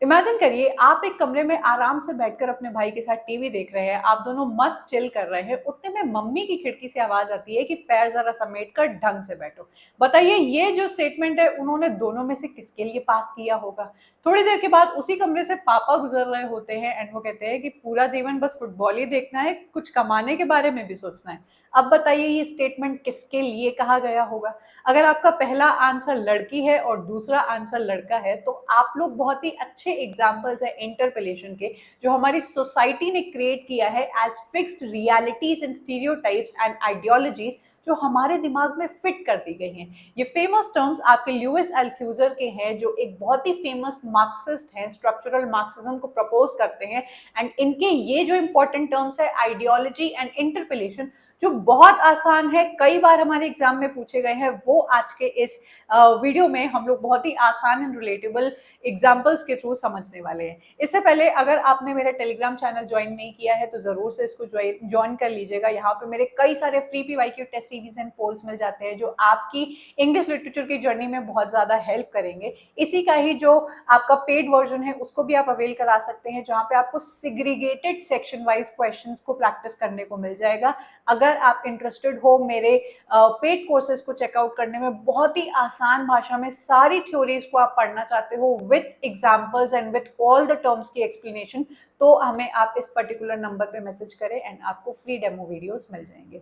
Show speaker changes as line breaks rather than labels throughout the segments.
Imagine करिए आप एक कमरे में आराम से बैठकर अपने भाई के साथ टीवी देख रहे हैं। आप दोनों मस्त चिल कर रहे हैं। उतने में मम्मी की खिड़की से आवाज आती है कि पैर जरा समेट कर ढंग से बैठो। बताइए, ये जो स्टेटमेंट है उन्होंने दोनों में से किसके लिए पास किया होगा? थोड़ी देर के बाद उसी कमरे से पापा गुजर रहे होते हैं एंड वो कहते हैं कि पूरा जीवन बस फुटबॉल ही देखना है, कुछ कमाने के बारे में भी सोचना है। अब बताइए, ये स्टेटमेंट किसके लिए कहा गया होगा? अगर आपका पहला आंसर लड़की है और दूसरा आंसर लड़का है, तो आप लोग बहुत ही अच्छे एग्जाम्पल्स हैं इंटरपेलेशन के, जो हमारी सोसाइटी ने क्रिएट किया है as fixed realities and stereotypes and ideologies, जो हमारे दिमाग में फिट कर दी गई हैं। ये फेमस टर्म्स आपके ल्यूइस अल्थ्यूजर के हैं, जो एक बहुत ही फेमस मार्क्सिस्ट हैं, स्ट्रक्चरल मार्क्सिज्म को प्रपोज करते हैं। एंड इनके ये जो इंपॉर्टेंट टर्म्स है, आइडियोलॉजी एंड इंटरपेलेशन, जो बहुत आसान है, कई बार हमारे एग्जाम में पूछे गए हैं, वो आज के इस वीडियो में हम लोग बहुत ही आसान एंड रिलेटेबल एग्जाम्पल्स के थ्रू समझने वाले हैं। इससे पहले अगर आपने मेरा टेलीग्राम चैनल ज्वाइन नहीं किया है तो जरूर से इसको ज्वाइन कर लीजिएगा। यहाँ पे मेरे कई सारे free PYQ test series and polls मिल जाते हैं, जो आपकी इंग्लिश लिटरेचर की जर्नी में बहुत ज्यादा हेल्प करेंगे। इसी का ही जो आपका पेड वर्जन है उसको भी आप अवेल करा सकते हैं, जहाँ पे आपको सिग्रीगेटेड सेक्शन वाइज क्वेश्चंस को प्रैक्टिस करने को मिल जाएगा। अगर आप इंटरेस्टेड हो मेरे पेड कोर्सेज को चेकआउट करने में, बहुत ही आसान भाषा में सारी थ्योरीज को आप पढ़ना चाहते हो with examples and with all the terms की एक्सप्लेनेशन, तो हमें आप इस पर्टिकुलर नंबर पे मैसेज करें एंड आपको फ्री डेमो वीडियोस मिल जाएंगे।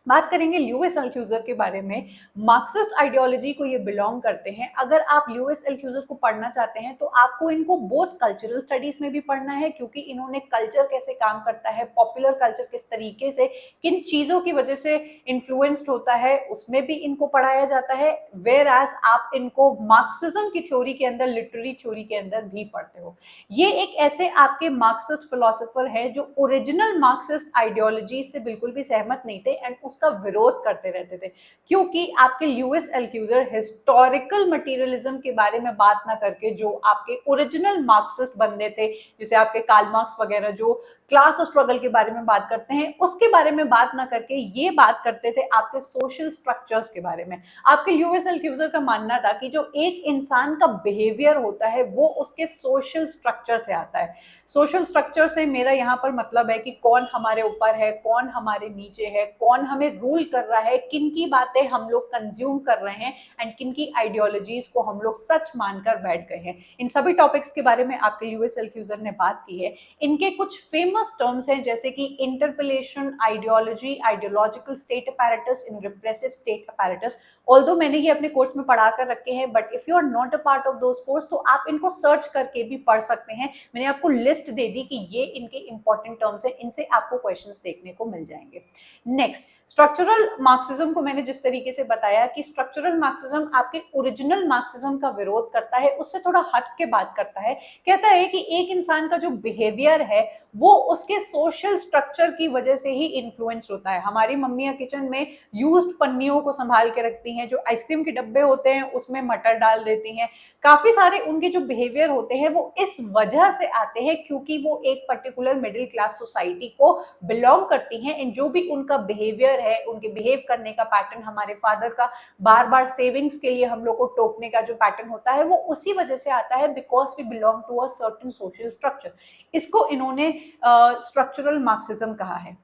बात करेंगे ल्यूइस अल्थ्यूजर के बारे में। मार्क्सिस्ट आइडियोलॉजी को ये बिलोंग करते हैं। अगर आप ल्यूइस अल्थ्यूजर को पढ़ना चाहते हैं तो आपको इनको बोथ कल्चरल स्टडीज में भी पढ़ना है, क्योंकि इन्होंने कल्चर कैसे काम करता है, पॉपुलर कल्चर किस तरीके से किन चीजों की वजह से इन्फ्लुएंस्ड होता है, उसमें भी इनको पढ़ाया जाता है। वेयर एज आप इनको मार्क्सिज्म की थ्योरी के अंदर, लिटरेरी थ्योरी के अंदर भी पढ़ते हो। ये एक ऐसे आपके मार्क्सिस्ट फिलोसोफर है जो ओरिजिनल मार्क्सिस्ट आइडियोलॉजी से बिल्कुल भी सहमत नहीं थे एंड उसका विरोध करते रहते थे, क्योंकि आपके ल्यूइस अल्थ्यूजर हिस्टोरिकल मटेरियलिज्म के बारे में बात ना करके, जो आपके ओरिजिनल मार्क्सिस्ट बंदे थे, जैसे आपके कार्ल मार्क्स वगैरह, जो क्लास स्ट्रगल के बारे में बात करते हैं, उसके बारे में बात ना करके ये बात करते थे आपके सोशल स्ट्रक्चर्स के बारे में। आपके ल्यूइस अल्थ्यूजर का मानना था कि जो एक इंसान का बिहेवियर होता है वो उसके सोशल स्ट्रक्चर से आता है। सोशल स्ट्रक्चर से मेरा यहाँ पर मतलब है कि कौन हमारे ऊपर है, कौन हमारे नीचे है, कौन हमें रूल कर रहा है, किन की बातें हम लोग कंज्यूम कर रहे हैं एंड किन की आइडियोलॉजीज को हम लोग सच मानकर बैठ गए हैं। इन सभी टॉपिक्स के बारे में आपके ल्यूइस अल्थ्यूजर ने बात की है। इनके कुछ फेमस टर्म्स हैं, जैसे कि interpellation, ideology, ideological state apparatus in repressive state apparatus. Although मैंने ये अपने कोर्स में पढ़ा कर रखे हैं, but if you are not a part of those course तो आप इनको सर्च करके भी पढ़ सकते हैं। मैंने आपको लिस्ट दे दी कि ये इनके इंपॉर्टेंट टर्म्स हैं, इनसे आपको क्वेश्चंस देखने को मिल जाएंगे। नेक्स्ट, स्ट्रक्चरल मार्क्सिज्म को मैंने जिस तरीके से बताया कि स्ट्रक्चरल मार्क्सिज्म आपके ओरिजिनल मार्क्सिज्म का विरोध करता है, उससे थोड़ा हट के बात करता है। कहता है कि एक इंसान का जो बिहेवियर है वो उसके सोशल स्ट्रक्चर की वजह से ही इन्फ्लुएंस होता है। हमारी मम्मियां किचन में यूज्ड पन्नियों को संभाल के रखती हैं, जो आइसक्रीम के डब्बे होते हैं उसमें मटर डाल देती हैं। काफी सारे उनके जो बिहेवियर होते हैं वो इस वजह से आते हैं क्योंकि वो एक पर्टिकुलर मिडिल क्लास सोसाइटी को बिलोंग करती हैं एंड जो भी उनका बिहेवियर है, उनके बिहेव करने का पैटर्न, हमारे फादर का बार बार सेविंग्स के लिए हम लोग को टोकने का जो पैटर्न होता है, वो उसी वजह से आता है, because we belong to a certain social structure. इसको इन्होंने स्ट्रक्चरल मार्क्सिज्म कहा है।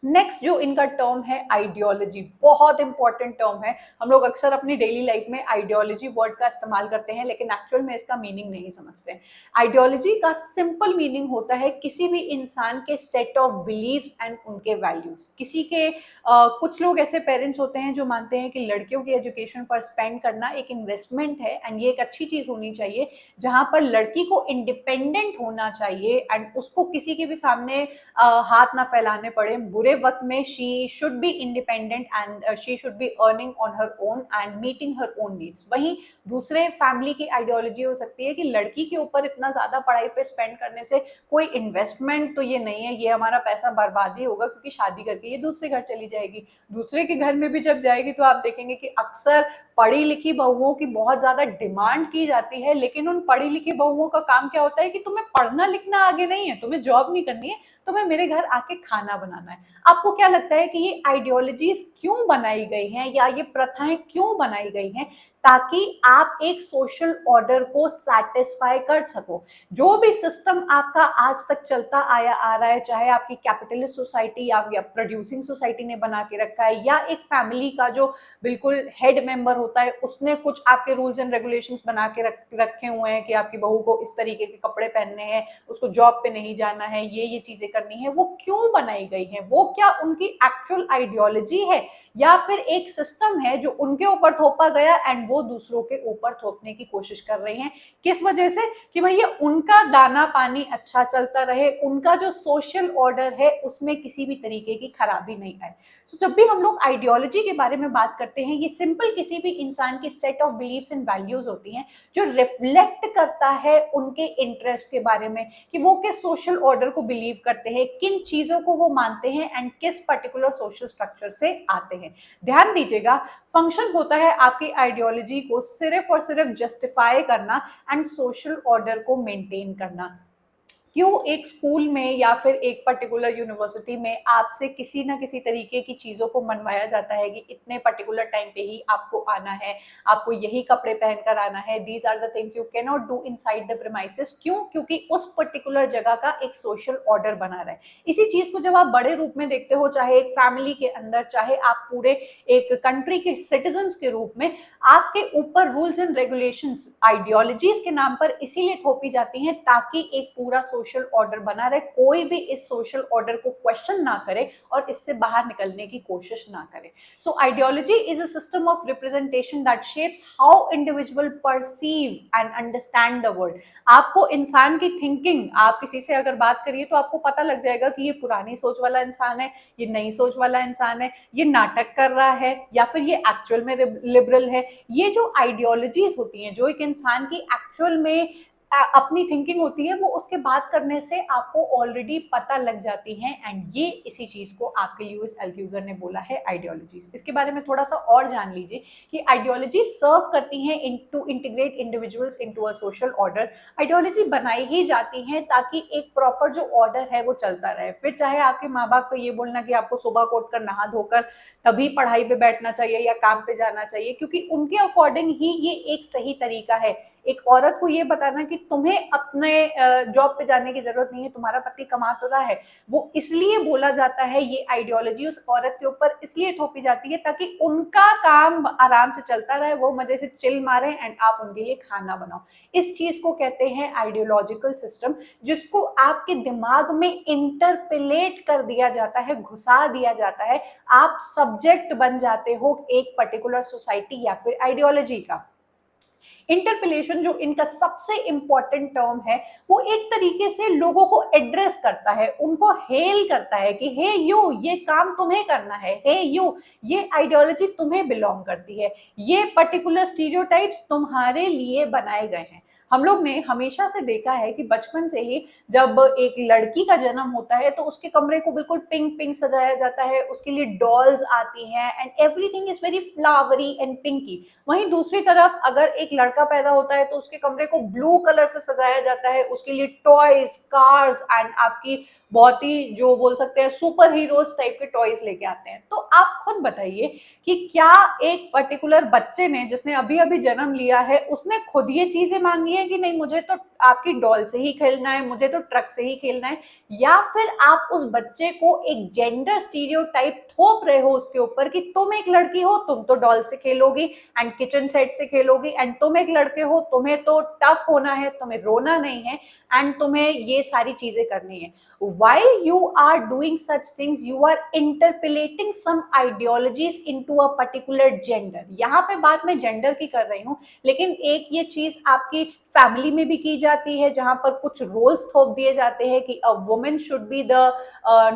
नेक्स्ट जो इनका टर्म है आइडियोलॉजी, बहुत इंपॉर्टेंट टर्म है। हम लोग अक्सर अपनी डेली लाइफ में आइडियोलॉजी वर्ड का इस्तेमाल करते हैं, लेकिन एक्चुअल में इसका मीनिंग नहीं समझते हैं। आइडियोलॉजी का सिंपल मीनिंग होता है किसी भी इंसान के सेट ऑफ बिलीव्स एंड उनके वैल्यूज। किसी के कुछ लोग ऐसे पेरेंट्स होते हैं जो मानते हैं कि लड़कियों की एजुकेशन पर स्पेंड करना एक इन्वेस्टमेंट है एंड ये एक अच्छी चीज होनी चाहिए, जहां पर लड़की को इंडिपेंडेंट होना चाहिए एंड उसको किसी के भी सामने हाथ ना फैलाने पड़े। बुरे वक्त में she should be independent and she should be earning on her own and meeting her own needs. वहीं दूसरे फैमिली की आइडियोलॉजी हो सकती है कि लड़की के ऊपर इतना ज्यादा पढ़ाई पे स्पेंड करने से कोई इन्वेस्टमेंट तो ये नहीं है, ये हमारा पैसा बर्बादी होगा, क्योंकि शादी करके ये दूसरे घर चली जाएगी। दूसरे के घर में भी जब जाएगी तो आप देखेंगे कि अक्सर पढ़ी लिखी बहुओं की बहुत ज्यादा डिमांड की जाती है, लेकिन उन पढ़ी लिखी बहुओं का काम क्या होता है कि तुम्हें पढ़ना लिखना आगे नहीं है, तुम्हें जॉब नहीं करनी है, तुम्हें मेरे घर आके खाना बनाना है। आपको क्या लगता है कि ये आइडियोलॉजीज क्यों बनाई गई हैं या ये प्रथाएं क्यों बनाई गई हैं? ताकि आप एक सोशल ऑर्डर को सेटिस्फाई कर सको। जो भी सिस्टम आपका आज तक चलता आया आ रहा है, चाहे आपकी कैपिटलिस्ट सोसाइटी या प्रोड्यूसिंग सोसाइटी ने बना के रखा है, या एक फैमिली का जो बिल्कुल हेड मेंबर होता है उसने कुछ आपके रूल्स एंड रेगुलेशंस बना के रखे हुए हैं कि आपकी बहू को इस तरीके के कपड़े पहनने हैं, उसको जॉब पे नहीं जाना है, ये चीजें करनी है, वो क्यों बनाई गई है? वो क्या उनकी एक्चुअल आइडियोलॉजी है या फिर एक सिस्टम है जो उनके ऊपर थोपा गया एंड वो दूसरों के ऊपर थोपने की कोशिश कर रही हैं? किस वजह से? कि भैया उनका दाना पानी अच्छा चलता रहे, उनका जो सोशल ऑर्डर है उसमें किसी भी तरीके की खराबी नहीं आए। सो जब भी हम लोग आइडियोलॉजी के बारे में बात करते हैं, ये सिंपल किसी भी इंसान की set of beliefs and values होती हैं जो रिफ्लेक्ट करता है उनके इंटरेस्ट के बारे में, कि वो किस सोशल ऑर्डर को बिलीव करते हैं, किन चीजों को वो मानते हैं एंड किस पर्टिकुलर सोशल स्ट्रक्चर से आते हैं। ध्यान दीजिएगा, फंक्शन होता है आपकी आइडियोलॉजी को सिर्फ और सिर्फ जस्टिफाई करना एंड सोशल ऑर्डर को मेंटेन करना। क्यों एक स्कूल में या फिर एक पर्टिकुलर यूनिवर्सिटी में आपसे किसी ना किसी तरीके की चीजों को मनवाया जाता है कि इतने पर्टिकुलर टाइम पे ही आपको आना है, आपको यही कपड़े पहनकर आना है, these are the things you can not do inside the premises. क्यों? क्योंकि उस पर्टिकुलर जगह का एक सोशल ऑर्डर बना रहा है। इसी चीज को जब आप बड़े रूप में देखते हो, चाहे एक फैमिली के अंदर, चाहे आप पूरे एक कंट्री के सिटीजन्स के रूप में, आपके ऊपर रूल्स एंड रेगुलेशंस आइडियोलॉजीज के नाम पर इसीलिए थोपी जाती हैं ताकि एक पूरा सोशल ऑर्डर बना रहे, कोई भी इस सोशल ऑर्डर को क्वेश्चन ना करे और इससे बाहर निकलने की कोशिश ना करे। So ideology is a system of representation that shapes how individual perceive and understand the world. आपको इंसान की थिंकिंग, आप किसी से अगर बात करिए तो आपको पता लग जाएगा कि ये पुरानी सोच वाला इंसान है, ये नई सोच वाला इंसान है, ये नाटक कर रहा है या फिर ये एक्चुअल में लिबरल है। ये जो आइडियोलॉजीज होती हैं, जो एक इंसान की एक्चुअल में अपनी थिंकिंग होती है, वो उसके बात करने से आपको ऑलरेडी पता लग जाती है एंड ये इसी चीज को आपके ल्यूइस अल्थ्यूजर ने बोला है आइडियोलॉजीज। इसके बारे में थोड़ा सा और जान लीजिए कि आइडियोलॉजी सर्व करती हैं to integrate individuals into a social order. Ideology बनाई ही जाती है ताकि एक प्रॉपर जो ऑर्डर है वो चलता रहे। फिर चाहे आपके माँ बाप को ये बोलना कि आपको सुबह को उठकर नहा धोकर तभी पढ़ाई पे बैठना चाहिए या काम पे जाना चाहिए, क्योंकि उनके अकॉर्डिंग ही ये एक सही तरीका है। एक औरत को ये बताना कि तुम्हें अपने जॉब पे जाने की जरूरत नहीं है, तुम्हारा पति कमा तो रहा है, वो इसलिए बोला जाता है, ये आइडियोलॉजी उस औरत के ऊपर इसलिए थोपी जाती है ताकि उनका काम आराम से चलता रहे, वो मजे से चिल मारे एंड आप उनके लिए खाना बनाओ। इस चीज को कहते हैं आइडियोलॉजिकल सिस्टम, जिसको आपके दिमाग में इंटरपेलेट कर दिया जाता है, घुसा दिया जाता है, आप सब्जेक्ट बन जाते हो एक पर्टिकुलर सोसाइटी या फिर आइडियोलॉजी का। इंटरपेलेशन जो इनका सबसे इंपॉर्टेंट टर्म है, वो एक तरीके से लोगों को एड्रेस करता है, उनको हेल करता है कि हे यू, ये काम तुम्हें करना है, हे यू, ये आइडियोलॉजी तुम्हें बिलोंग करती है, ये पर्टिकुलर स्टीरियोटाइप्स तुम्हारे लिए बनाए गए हैं। हम लोग ने हमेशा से देखा है कि बचपन से ही जब एक लड़की का जन्म होता है तो उसके कमरे को बिल्कुल पिंक पिंक सजाया जाता है, उसके लिए डॉल्स आती हैं and everything is very flowery and pinky. वहीं दूसरी तरफ अगर एक लड़का पैदा होता है तो उसके कमरे को ब्लू कलर से सजाया जाता है, उसके लिए टॉयज, कार्स एंड आपकी बहुत ही जो बोल सकते हैं सुपर हीरोज टाइप के टॉयज लेके आते हैं। तो आप खुद बताइए कि क्या एक पर्टिकुलर बच्चे ने, जिसने अभी अभी जन्म लिया है, उसने खुद ये चीजें मांगी है कि नहीं मुझे तो आपकी डॉल से ही खेलना है, मुझे तो ट्रक से ही खेलना है, या फिर आप उस बच्चे को एक जेंडर स्टीरियोटाइप थोप रहे हो उसके ऊपर कि तुम एक लड़की हो, तुम तो डॉल से खेलोगी एंड किचन सेट से खेलोगी, एंड तुम एक लड़के हो, तुम्हें तो टफ होना है, तुम्हें रोना नहीं है एंड तुम्हें ये सारी चीजें करनी है। While you are doing such things, you are interpolating some ideologies into a particular gender। यहाँ पे बात मैं जेंडर की कर रही हूँ, लेकिन एक ये चीज आपकी फैमिली में भी की जाती है जहां पर कुछ रोल्स थोप दिए जाते हैं कि a woman should be the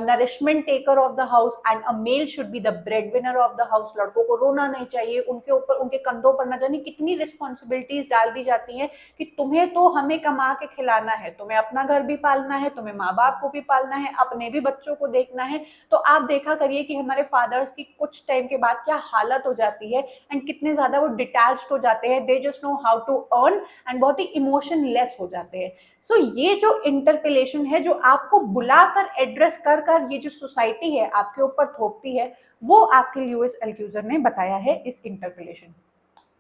nourishment taker of the house and a male should be the bread winner of the house. लड़कों को रोना नहीं चाहिए, उनके ऊपर, उनके कंधों पर न जाने कितनी रिस्पॉन्सिबिलिटीज डाल दी जाती हैं कि तुम्हें तो हमें कमा के खिलाना है, तुम्हें अपना घर भी पालना है, तुम्हें माँ बाप को भी पालना है, अपने भी बच्चों को देखना है। तो आप देखा करिए कि हमारे फादर्स की कुछ टाइम के बाद क्या हालत हो जाती है एंड कितने ज्यादा वो डिटैच्ड हो जाते हैं, they just know how to earn and बहुत ही इमोशनलेस हो जाते हैं। सो ये जो इंटरपेलेशन है, जो आपको बुलाकर एड्रेस कर कर ये जो सोसाइटी है आपके ऊपर थोपती है, वो आपके ल्यूइस अल्थ्यूजर ने बताया है इस इंटरपेलेशन।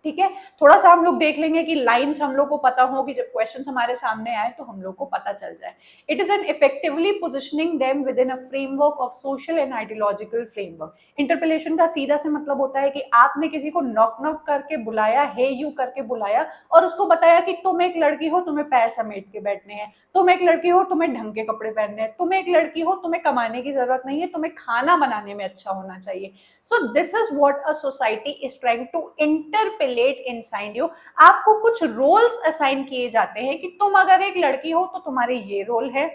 ठीक है, थोड़ा सा हम लोग देख लेंगे कि लाइंस हम लोग को पता हो कि जब क्वेश्चंस हमारे सामने आए तो हम लोग को पता चल जाए। It is an effectively positioning them within a framework of social and ideological framework. Interpellation का सीधा से मतलब होता है कि आपने किसी को नॉक नॉक करके बुलाया, हे यू करके बुलाया और उसको बताया कि तुम एक लड़की हो, तुम्हें पैर समेट के बैठने हैं, तुम एक लड़की हो, तुम्हें ढंग के कपड़े पहनने हैं, तुम एक लड़की हो, तुम्हें कमाने की जरूरत नहीं है, तुम्हें खाना बनाने में अच्छा होना चाहिए। So this is what a society is trying to interpellate inside you. आपको कुछ रोल्स असाइन किए जाते हैं कि तुम अगर एक लड़की हो तो तुम्हारे ये रोल है,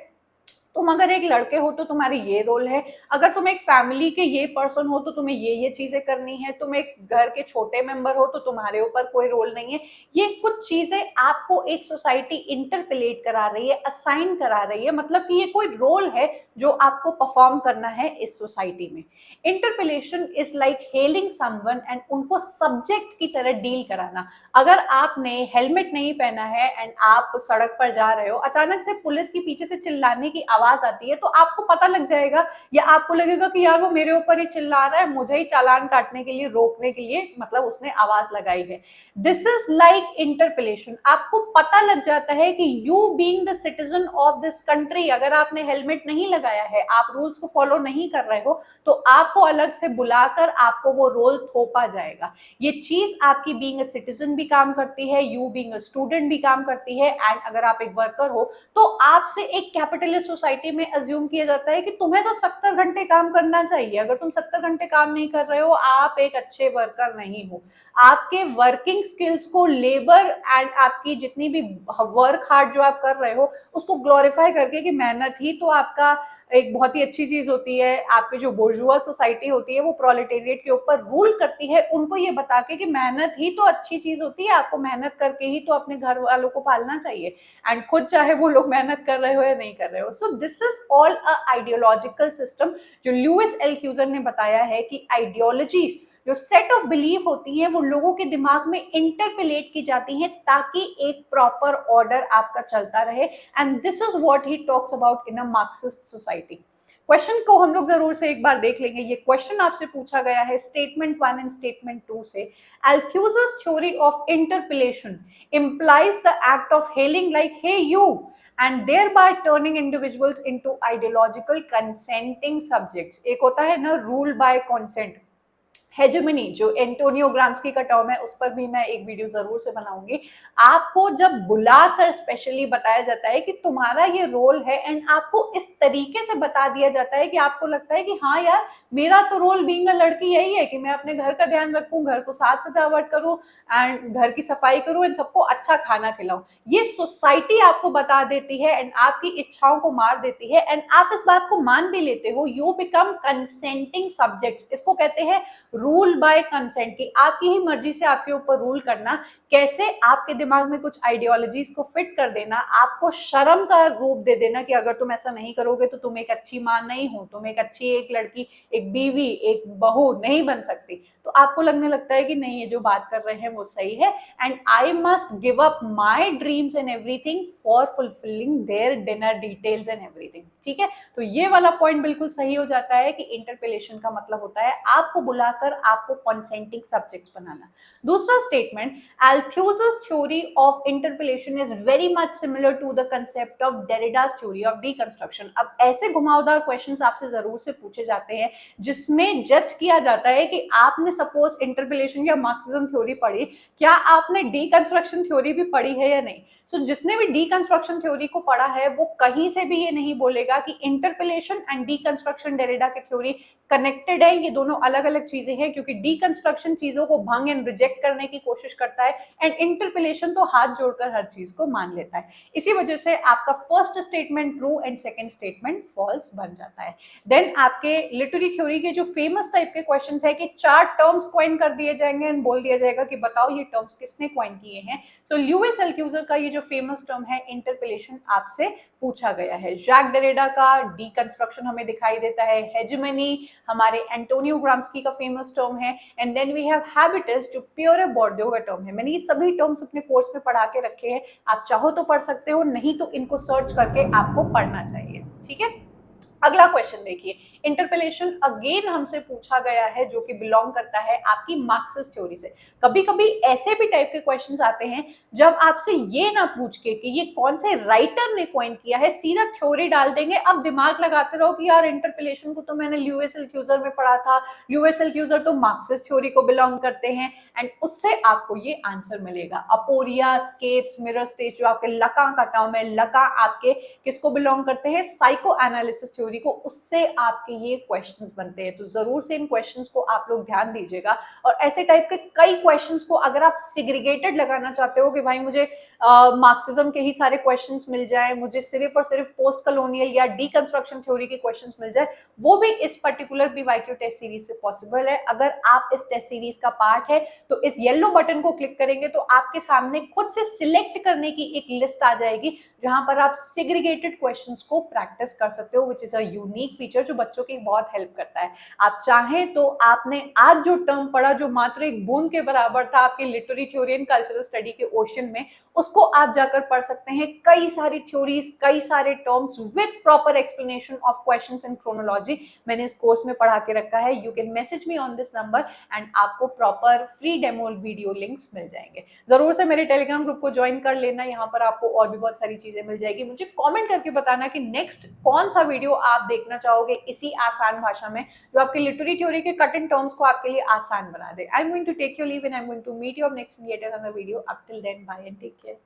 तुम अगर एक लड़के हो तो तुम्हारे ये रोल है, अगर तुम एक फैमिली के ये पर्सन हो तो तुम्हें ये चीजें करनी है, तुम एक घर के छोटे मेंबर हो तो तुम्हारे ऊपर कोई रोल नहीं है। ये कुछ चीजें आपको एक सोसाइटी इंटरपेलेट करा रही है, असाइन करा रही है, मतलब कि ये कोई रोल है जो आपको परफॉर्म करना है इस सोसाइटी में। Interpellation is like hailing someone and उनको सब्जेक्ट की तरह डील कराना। अगर आपने हेलमेट नहीं पहना है एंड आप सड़क पर जा रहे हो, अचानक से पुलिस की पीछे से चिल्लाने की आवाज आती है तो आपको पता लग जाएगा या आपको लगेगा कि यार वो मेरे ऊपर ही चिल्ला रहा है, मुझे ही चालान काटने के लिए, रोकने के लिए मतलब उसने आवाज लगाई है। This is like interpellation. आपको पता लग जाता है कि you being the citizen of this country, अगर आपने हेलमेट नहीं लगाया है, आप रूल्स को फॉलो नहीं कर रहे हो, तो आपको अलग से बुलाकर आपको वो रोल थोपा जाएगा। ये चीज आपकी बीइंग अ सिटीजन भी काम करती है, यू बीइंग अ स्टूडेंट भी काम करती है, एंड अगर आप एक वर्कर हो तो आपसे एक कैपिटलिस्ट सोसाइटी में अज्यूम किया जाता है कि तुम्हें तो 70 घंटे काम करना चाहिए। अगर तुम 70 घंटे काम नहीं कर रहे हो, आप एक अच्छे वर्कर नहीं हो। आपके वर्किंग स्किल्स को, लेबर एंड आपकी जितनी भी वर्क हार्ड जो आप कर रहे हो उसको ग्लोरीफाई करके कि मेहनत ही तो आपका एक बहुत ही अच्छी चीज होती है। आपकी जो बोर्जुआ सोसाइटी होती है वो प्रोलेटेरिएट के ऊपर रूल करती है, उनको ये बता के कि मेहनत ही तो अच्छी चीज होती है, आपको मेहनत करके ही तो अपने घर वालों को पालना चाहिए, एंड खुद चाहे वो लोग मेहनत कर रहे हो या नहीं कर रहे हो। सो this is all a ideological system. जो लुइस एल्थ्यूजर ने बताया है कि आइडियोलॉजीज जो सेट ऑफ बिलीफ होती हैं वो लोगों के दिमाग में इंटरपेलेट की जाती हैं ताकि एक प्रॉपर ऑर्डर आपका चलता रहे, and this is what he talks about in a Marxist society. Question को हम लोग जरूर से एक बार देख लेंगे। ये क्वेश्चन आपसे पूछा गया है स्टेटमेंट 1 एंड स्टेटमेंट 2 से। Althusser's theory of interpellation implies the act of hailing like hey you and thereby turning individuals into ideological consenting subjects। एक होता है ना रूल बाय consent, हेजेमनी जो एंटोनियो ग्राम्स्की का टर्म है, उस पर भी मैं एक वीडियो जरूर से बनाऊंगी। आपको जब बुलाकर स्पेशली बताया जाता है कि तुम्हारा ये रोल है एंड आपको इस तरीके से बता दिया जाता है कि आपको लगता है कि हाँ यार मेरा तो रोल बीइंग अ लड़की यही है कि मैं अपने घर का ध्यान रखूं, घर को साज सजावट करूं एंड घर की सफाई करूं एंड सबको अच्छा खाना खिलाऊं। ये सोसाइटी आपको बता देती है एंड आपकी इच्छाओं को मार देती है एंड आप इस बात को मान भी लेते हो। You become consenting subjects. इसको कहते हैं रूल बाय कंसेंट, की आपकी ही मर्जी से आपके ऊपर रूल करना। कैसे? आपके दिमाग में कुछ आइडियोलॉजीज को फिट कर देना, आपको शर्म का रूप दे देना कि अगर तुम ऐसा नहीं करोगे तो तुम एक अच्छी माँ नहीं हो, तुम एक अच्छी एक लड़की, एक बीवी, एक बहू नहीं बन सकती। तो आपको लगने लगता है कि नहीं, ये जो बात कर रहे हैं वो सही है and I must give up my dreams and everything for fulfilling their dinner details and everything. ठीक है, तो ये वाला पॉइंट बिल्कुल सही हो जाता है कि इंटरपेलेशन का मतलब होता है आपको बुलाकर आपको कंसेंटिंग सब्जेक्ट्स बनाना। दूसरा statement, Althusser's theory of interpellation is very much similar to the concept of Derrida's theory of deconstruction। अब ऐसे घुमावदार क्वेश्चंस आपसे जरूर से पूछे जाते हैं जिसमें जज किया जाता है कि आपने सपोज इंटरपेलेशन या मार्क्सिज्म थ्योरी पढ़ी, क्या आपने डीकंस्ट्रक्शन थ्योरी भी पढ़ी है या नहीं। सो जिसने भी डीकंस्ट्रक्शन थ्योरी को पढ़ा है वो कहीं से भी ये नहीं बोलेगा कि इंटरपेलेशन एंड डीकंस्ट्रक्शन डेरिडा की थ्योरी कनेक्टेड है। ये दोनों अलग अलग चीजें हैं, क्योंकि डीकंस्ट्रक्शन चीजों को भंग एंड रिजेक्ट करने की कोशिश करता है एंड इंटरपेलेशन तो हाथ जोड़कर हर चीज को मान लेता है। इसी वजह से आपका first statement true and second statement false बन जाता है। देन आपके लिटरेरी थ्योरी के जो फेमस टाइप के क्वेश्चंस है कि 4 टर्म्स कॉइन कर दिए जाएंगे एंड बोल दिया जाएगा कि बताओ ये टर्म्स किसने कॉइन किए हैं। सो लुइस एल्थ्यूजर का ये जो फेमस टर्म है इंटरपेलेशन आपसे पूछा गया है। जैक डेरिडा का डीकंस्ट्रक्शन हमें दिखाई देता है। हेजेमनी हमारे एंटोनियो ग्राम्स्की का फेमस टर्म है and then we have habits जो पियोरे बोर्डियो का टर्म है। मैंने ये सभी टर्म्स अपने कोर्स में पढ़ा के रखे हैं, आप चाहो तो पढ़ सकते हो, नहीं तो इनको सर्च करके आपको पढ़ना चाहिए। ठीक है, अगला क्वेश्चन देखिए, इंटरपेलेशन अगेन हमसे पूछा गया है जो कि बिलोंग करता है आपकी मार्क्सिस्ट थ्योरी से। कभी कभी ऐसे भी टाइप के क्वेश्चंस आते हैं जब आपसे ये ना पूछ के कि ये कौन से राइटर ने कॉइन किया है, सीधा थ्योरी डाल देंगे, अब दिमाग लगाते रहो कि यार इंटरपेलेशन को तो मैंने ल्यूइस एल्थ्यूजर में पढ़ा था, ल्यूइस एल्थ्यूजर तो मार्क्सिस्ट थ्योरी को बिलोंग करते हैं, एंड उससे आपको ये आंसर मिलेगा। अपोरिया, स्केप्स, मिरर स्टेज, जो आपके लका का टर्म है, लका आपके किसको बिलोंग करते हैं, साइको एनालिसिस थ्योरी को, उससे आपके ये क्वेश्चंस बनते हैं। तो जरूर से इन क्वेश्चंस को आप लोग ध्यान दीजिएगा। और ऐसे टाइप के कई क्वेश्चंस को अगर आप सिग्रीगेटेड लगाना चाहते हो कि भाई मुझे मार्क्सिज्म के ही सारे क्वेश्चंस मिल जाए, मुझे सिर्फ और सिर्फ पोस्ट कॉलोनियल या डीकंस्ट्रक्शन थ्योरी के क्वेश्चंस मिल जाए, वो भी इस पर्टिकुलर पीवाईक्यू टेस्ट सीरीज से पॉसिबल है। अगर आप इस टेस्ट सीरीज का पार्ट है तो इस येलो बटन को क्लिक करेंगे तो आपके सामने खुद से सिलेक्ट करने की एक लिस्ट आ जाएगी जहां पर आप सिग्रीगेटेड क्वेश्चंस को प्रैक्टिस कर सकते हो, which is a unique feature जो बच्चों की बहुत हेल्प करता है। आप चाहें तो आपने आज जो टर्म पढ़ा जो मात्र एक बूंद के बराबर था आपके literary theory and cultural study के ओशन में, उसको आप जाकर पढ़ सकते हैं। कई सारी थ्योरीज, कई सारे terms with proper explanation of questions in chronology मैंने इस कोर्स में पढ़ा के रखा है। You can message me on this number and आपको proper free demo video links मिल जाएंगे। जरूर से मेरे टेलीग्राम ग्रुप को ज्वाइन कर लेना, यहाँ पर आपको और भी बहुत सारी चीजें मिल जाएगी। मुझे कमेंट करके बताना कि नेक्स्ट कौन सा वीडियो आप देखना चाहोगे इसी आसान भाषा में जो आपके लिटरेरी थ्योरी के कट इन टर्म्स को आपके लिए आसान बना दे। I am going to take your leave and I am going to meet you up next in yet another video. Up till then, bye and take care.